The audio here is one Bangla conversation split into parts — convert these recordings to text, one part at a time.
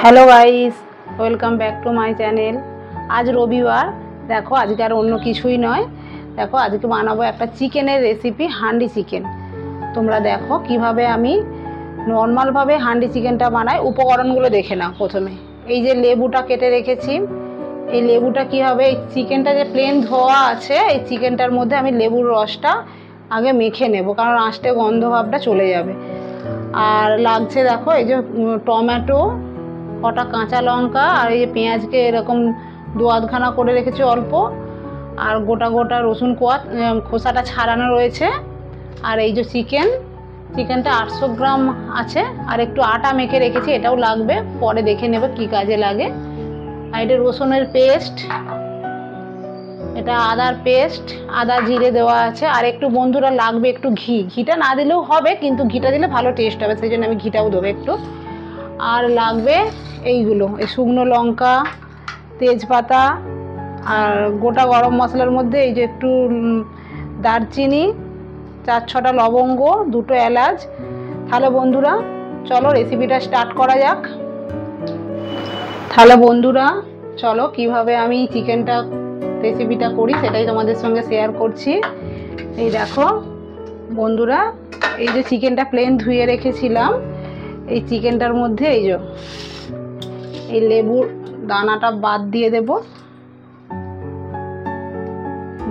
Hello guys, welcome back to my channel. আজ রবিবার। দেখো আজকে আর অন্য কিছুই নয়, দেখো আজকে বানাবো একটা চিকেনের রেসিপি, হান্ডি চিকেন। তোমরা দেখো কিভাবে আমি নর্মালভাবে হান্ডি চিকেনটা বানাই। উপকরণগুলো দেখে নাও। প্রথমে এই যে লেবুটা কেটে রেখেছি, এই লেবুটা কী হবে, এই চিকেনটা যে প্লেন ধোয়া আছে, এই চিকেনটার মধ্যে আমি লেবুর রসটা আগে মেখে নেব, কারণ আঁশটে গন্ধ ভাবটা চলে যাবে। আর লাগছে দেখো এই যে টমেটো, কটা কাঁচা লঙ্কা, আর এই যে পেঁয়াজকে এরকম দু আধখানা করে রেখেছি অল্প, আর গোটা গোটা রসুন খোসাটা ছাড়ানো রয়েছে। আর এই যে চিকেনটা 800 গ্রাম আছে, আর একটু আটা মেখে রেখেছি, এটাও লাগবে, পরে দেখে নেব কি কাজে লাগে। আর এটা রসুনের পেস্ট, এটা আদার পেস্ট, আদা জিরে দেওয়া আছে। আর একটু বন্ধুরা লাগবে একটু ঘিটা না দিলেও হবে, কিন্তু ঘিটা দিলে ভালো টেস্ট হবে, সেই জন্য আমি ঘিটাও দেবো একটু। আর লাগবে এইগুলো, এই শুকনো লঙ্কা, তেজপাতা, আর গোটা গরম মশলার মধ্যে এই যে একটু দারচিনি, 4-6টা লবঙ্গ, 2টো এলাচ। তাহলে বন্ধুরা চলো রেসিপিটা স্টার্ট করা যাক। তাহলে বন্ধুরা চলো কিভাবে আমি চিকেনটা রেসিপিটা করি সেটাই তোমাদের সঙ্গে শেয়ার করছি। এই দেখো বন্ধুরা, এই যে চিকেনটা প্লেন ধুয়ে রেখেছিলাম, এই চিকেনটার মধ্যে এই লেবুর দানাটা বাদ দিয়ে দেব,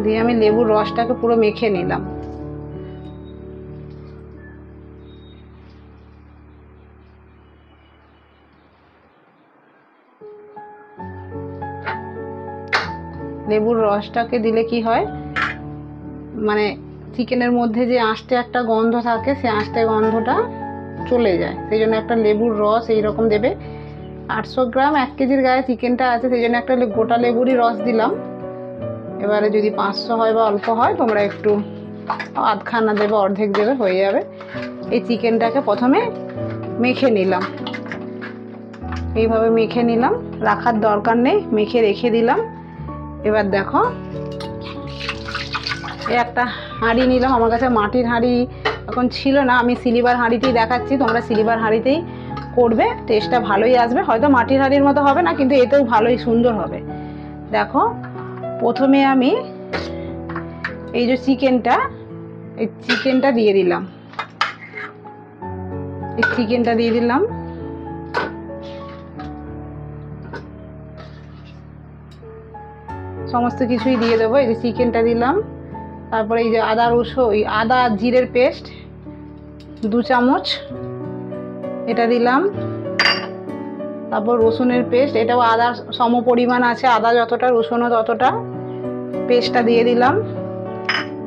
দিয়ে আমি লেবুর রসটাকে পুরো মেখে নিলাম। লেবুর রসটাকে দিলে কি হয়, মানে চিকেনের মধ্যে যে আঁশটে একটা গন্ধ থাকে, সেই আঁশটে গন্ধটা চলে যায়, সেই জন্য একটা লেবুর রস এইরকম দেবে। 800 গ্রাম 1 কেজির গায়ে চিকেনটা আছে, সেই জন্য একটা গোটা লেবুরই রস দিলাম। এবারে যদি 500 হয় বা অল্প হয়, তোমরা একটু আধখানা দেবে, অর্ধেক দেবে, হয়ে যাবে। এই চিকেনটাকে প্রথমে মেখে নিলাম, এইভাবে মেখে নিলাম, রাখার দরকার নেই, মেখে রেখে দিলাম। এবার দেখো এই একটা হাঁড়ি নিলাম, আমার কাছে মাটির হাঁড়ি এখন ছিল না, আমি সিলভার হাঁড়িতেই দেখাচ্ছি। তোমরা সিলভার হাঁড়িতেই করবে, টেস্টটা ভালোই আসবে। হয়তো মাটির হাঁড়ির মতো হবে না, কিন্তু এতেও ভালোই সুন্দর হবে। দেখো প্রথমে আমি এই যে চিকেনটা দিয়ে দিলাম, এই চিকেনটা দিয়ে দিলাম, সমস্ত কিছুই দিয়ে দেবো। এই যে চিকেনটা দিলাম, তারপরে এই যে আদা জিরের পেস্ট 2 চামচ এটা দিলাম, তারপর রসুনের পেস্ট, এটাও আদার সম পরিমাণ আছে, আদা যতটা রসুনও ততটা, পেস্টটা দিয়ে দিলাম।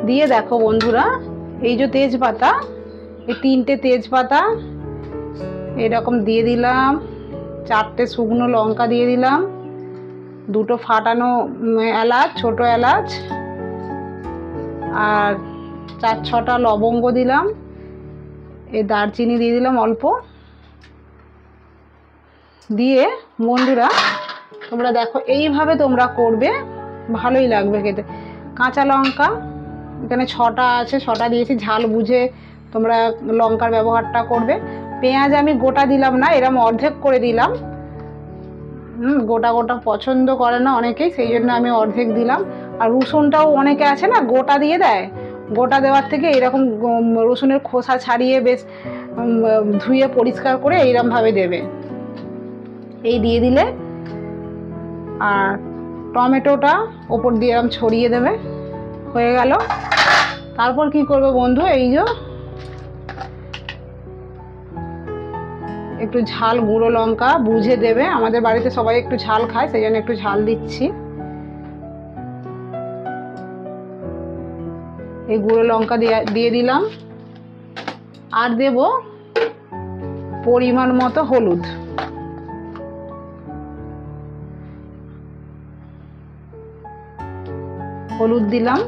দিয়ে দেখো বন্ধুরা, এই যে তেজপাতা, এই 3টে তেজপাতা এরকম দিয়ে দিলাম, 4টে শুকনো লঙ্কা দিয়ে দিলাম, 2টো ফাটানো এলাচ, ছোট এলাচ, আর 4-6টা লবঙ্গ দিলাম, এই দারচিনি দিয়ে দিলাম অল্প। দিয়ে বন্ধুরা তোমরা দেখো এইভাবে তোমরা করবে, ভালোই লাগবে খেতে। কাঁচা লঙ্কা এখানে 6টা আছে, 6টা দিয়েছি, ঝাল বুঝে তোমরা লঙ্কার ব্যবহারটা করবে। পেঁয়াজ আমি গোটা দিলাম না, এরকম অর্ধেক করে দিলাম। গোটা গোটা পছন্দ করে না অনেকেই, সেই জন্য আমি অর্ধেক দিলাম। আর রসুনটাও অনেকে আছে না গোটা দিয়ে দেয়, গোটা দেওয়ার থেকে এরকম রসুনের খোসা ছাড়িয়ে বেশ ধুয়ে পরিষ্কার করে এইরকমভাবে দেবে, এই দিয়ে দিলে। আর টমেটোটা ওপর দিয়ে এরকম ছড়িয়ে দেবে, হয়ে গেল। তারপর কি করবে বন্ধু, এই যে একটু ঝাল গুঁড়ো লঙ্কা বুঝে দেবে, আমাদের বাড়িতে সবাই একটু ঝাল খায়, সেই জন্য একটু ঝাল দিচ্ছি। এই গুঁড়ো লঙ্কা দিয়ে দিলাম, আর দেব পরিমাণ মতো হলুদ দিলাম,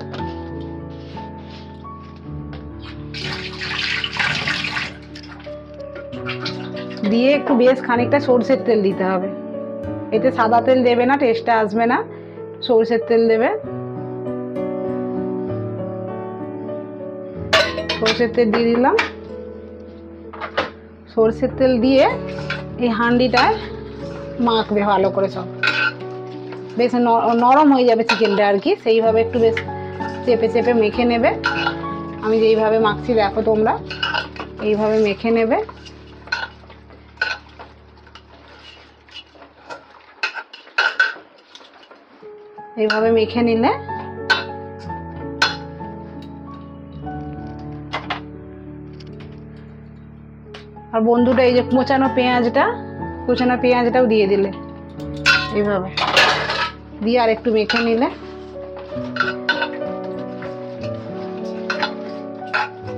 দিয়ে একটু বেশ খানিকটা সরষের তেল দিতে হবে। এতে সাদা তেল দেবে না, টেস্টটা আসবে না, সরষের তেল দেবে। সরষের তেল দিয়ে দিলাম, সরষের তেল দিয়ে এই হাঁড়িটায় মাখবে ভালো করে, সব বেশ নরম হয়ে যাবে চিকেনটা আর কি। সেইভাবে একটু বেশ চেপে চেপে মেখে নেবে। আমি যেইভাবে মাখছি দেখো তোমরা, এইভাবে মেখে নেবে। এইভাবে মেখে নিলে আর বন্ধুটা এই যে কোচানো পেঁয়াজটাও দিয়ে দিলে, এইভাবে দিয়ে আর একটু মেখে নিলে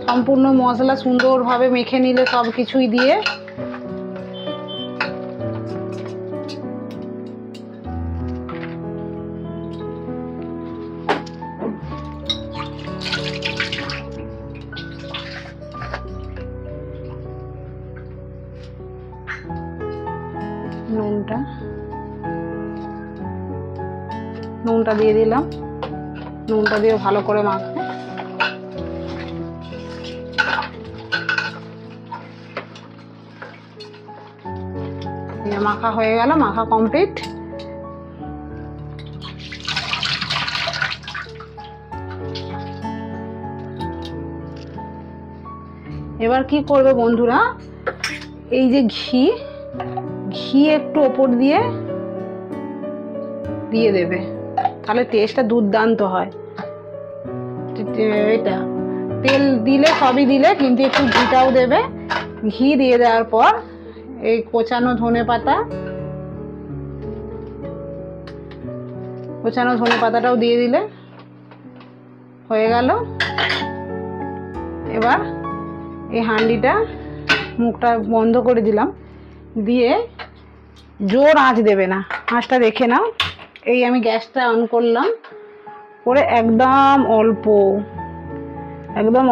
সম্পূর্ণ মশলা সুন্দরভাবে মেখে নিলে সব কিছুই দিয়ে। নুনটা দিয়ে দিলাম, নুনটা দিয়ে ভালো করে মাখবে। মাখা হয়ে গেল, মাখা কমপ্লিট। এবার কি করবে বন্ধুরা, এই যে ঘি একটু ওপর দিয়ে দেবে, তাহলে টেস্টটা দুর্দান্ত হয়। এটা তেল দিলে সবই দিলে, কিন্তু একটু ঘিটাও দেবে। ঘি দিয়ে দেওয়ার পর এই কোচানো ধনে পাতাটাও দিয়ে দিলে হয়ে গেল। এবার এই হাঁড়িটা মুখটা বন্ধ করে দিলাম, দিয়ে জোর আঁচ দেবে না, আঁচটা দেখে নাও। এই আমি গ্যাসটা অন করলাম, করে একদম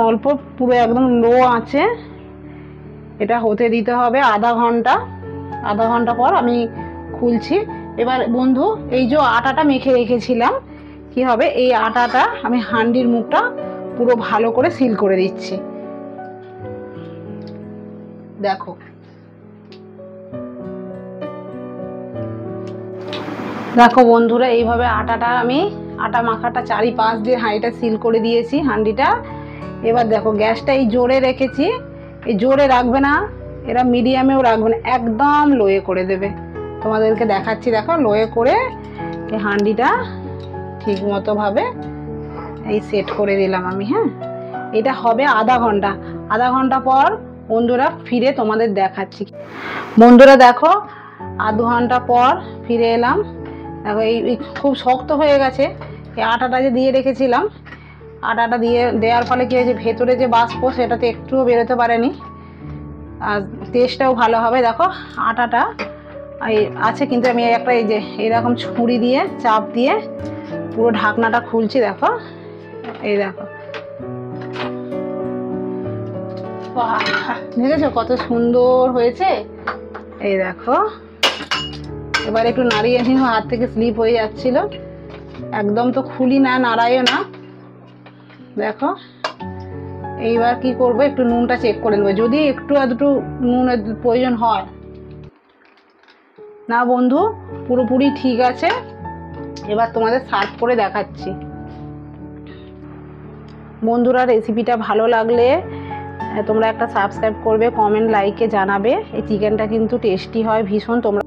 অল্প পুরো একদম লো আঁচে এটা হতে দিতে হবে আধা ঘন্টা পর আমি খুলছি। এবার বন্ধু, এই যে আটাটা মেখে রেখেছিলাম, কি হবে, এই আটাটা আমি হাঁড়ির মুখটা পুরো ভালো করে সিল করে দিচ্ছি। দেখো বন্ধুরা, এইভাবে আটা মাখাটা চারিপাশ দিয়ে হাঁড়িটা সিল করে দিয়েছি হাঁড়িটা। এবার দেখো গ্যাসটা এই জোরে রেখেছি, এই জোরে রাখবে না, এরা মিডিয়ামেও রাখবে না, একদম লোয়ে করে দেবে। তোমাদেরকে দেখাচ্ছি, দেখো লোয়ে করে এই হাঁড়িটা ঠিক মতো ভাবে এই সেট করে দিলাম আমি। হ্যাঁ, এটা হবে আধা ঘন্টা পর বন্ধুরা ফিরে তোমাদের দেখাচ্ছি। বন্ধুরা দেখো, আধা ঘন্টা পর ফিরে এলাম। দেখো এই খুব শক্ত হয়ে গেছে। এই আটাটা যে দিয়ে রেখেছিলাম, আটাটা দেওয়ার ফলে কি হয়েছে, ভেতরে যে বাষ্প সেটাতে একটুও বেরোতে পারেনি, আর টেস্টটাও ভালো হবে। দেখো আটাটা আছে, কিন্তু আমি একটা এই যে এরকম ছুরি দিয়ে চাপ দিয়ে পুরো ঢাকনাটা খুলছি। দেখো, এই দেখো, দেখেছো কত সুন্দর হয়েছে। এই দেখো, এবার একটু নাড়িয়ে নিই, হাত থেকে স্লিপ হয়ে যাচ্ছিল, একদম তো খুলি না, নাড়াইও না। দেখো এইবার কি করবো, একটু নুনটা চেক করে নেবো, যদি একটু আধটু নুনের প্রয়োজন হয়। না বন্ধু, পুরোপুরি ঠিক আছে। এবার তোমাদের সার্ভ করে দেখাচ্ছি। বন্ধুরা, রেসিপিটা ভালো লাগলে তোমরা একটা সাবস্ক্রাইব করবে, কমেন্ট লাইকে জানাবে। এই চিকেনটা কিন্তু টেস্টি হয় ভীষণ। তোমরা